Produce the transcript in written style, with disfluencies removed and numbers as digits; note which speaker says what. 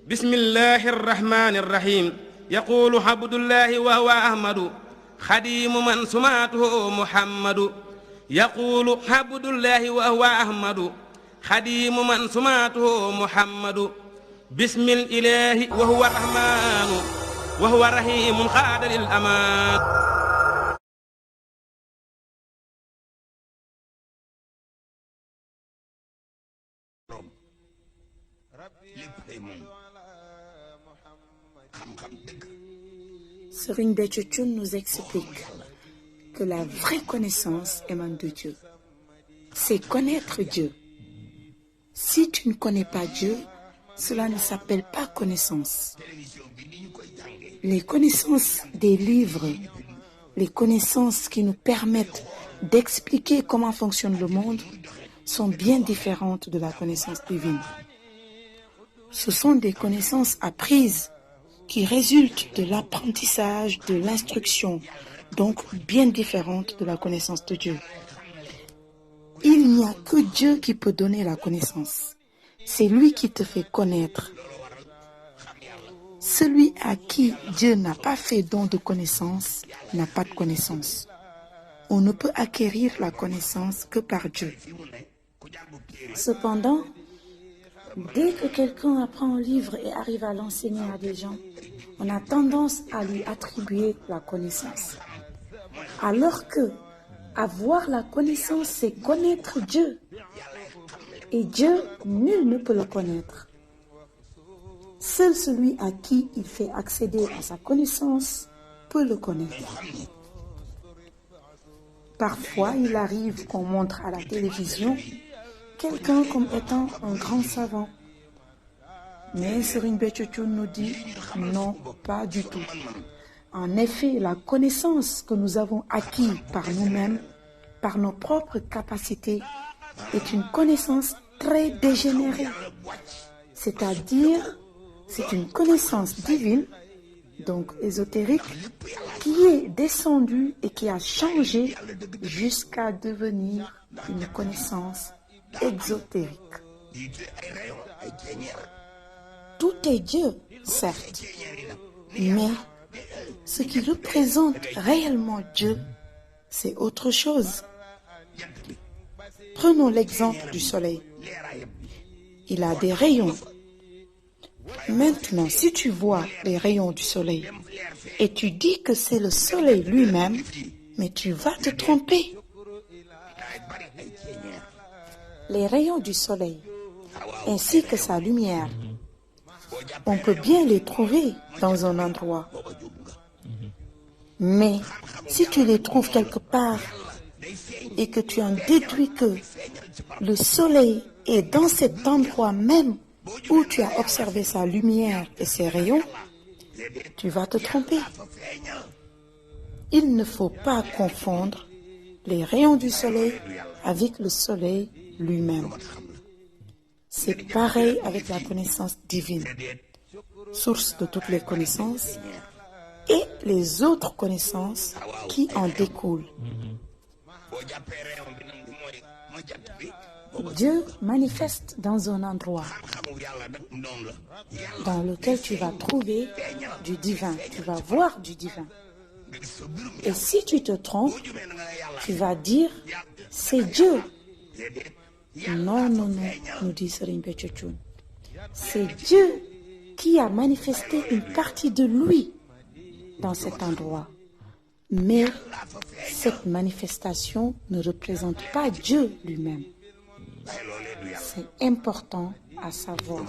Speaker 1: بسم الله الرحمن الرحيم يقول عبد الله وهو أحمد خديم من سماته محمد يقول عبد الله وهو أحمد خديم من سماته محمد بسم الإله وهو الرحمن وهو رحيم خاد للأمان.
Speaker 2: Serigne Béthio Thioune nous explique que la vraie connaissance émane de Dieu. C'est connaître Dieu. Si tu ne connais pas Dieu, cela ne s'appelle pas connaissance. Les connaissances des livres, les connaissances qui nous permettent d'expliquer comment fonctionne le monde sont bien différentes de la connaissance divine. Ce sont des connaissances apprises qui résultent de l'apprentissage, de l'instruction, donc bien différentes de la connaissance de Dieu. Il n'y a que Dieu qui peut donner la connaissance. C'est lui qui te fait connaître. Celui à qui Dieu n'a pas fait don de connaissance n'a pas de connaissance. On ne peut acquérir la connaissance que par Dieu. Cependant, dès que quelqu'un apprend un livre et arrive à l'enseigner à des gens, on a tendance à lui attribuer la connaissance. Alors que avoir la connaissance, c'est connaître Dieu. Et Dieu, nul ne peut le connaître. Seul celui à qui il fait accéder à sa connaissance peut le connaître. Parfois, il arrive qu'on montre à la télévision quelqu'un comme étant un grand savant. Mais Serigne Béthio Thioune nous dit non, pas du tout. En effet, la connaissance que nous avons acquise par nous-mêmes, par nos propres capacités, est une connaissance très dégénérée. C'est-à-dire, c'est une connaissance divine, donc ésotérique, qui est descendue et qui a changé jusqu'à devenir une connaissance exotérique. Tout est Dieu, certes, mais ce qui représente réellement Dieu, c'est autre chose. Prenons l'exemple du soleil. Il a des rayons. Maintenant, si tu vois les rayons du soleil et tu dis que c'est le soleil lui-même, mais tu vas te tromper. Les rayons du soleil, ainsi que sa lumière, on peut bien les trouver dans un endroit. Mais si tu les trouves quelque part et que tu en déduis que le soleil est dans cet endroit même où tu as observé sa lumière et ses rayons, tu vas te tromper. Il ne faut pas confondre les rayons du soleil avec le soleil lui-même. C'est pareil avec la connaissance divine, source de toutes les connaissances, et les autres connaissances qui en découlent. Dieu manifeste dans un endroit dans lequel tu vas trouver du divin, tu vas voir du divin. Et si tu te trompes, tu vas dire, c'est Dieu. Non, non, non, nous dit Serigne Béthio Thioune. C'est Dieu qui a manifesté une partie de lui dans cet endroit. Mais cette manifestation ne représente pas Dieu lui-même. C'est important à savoir.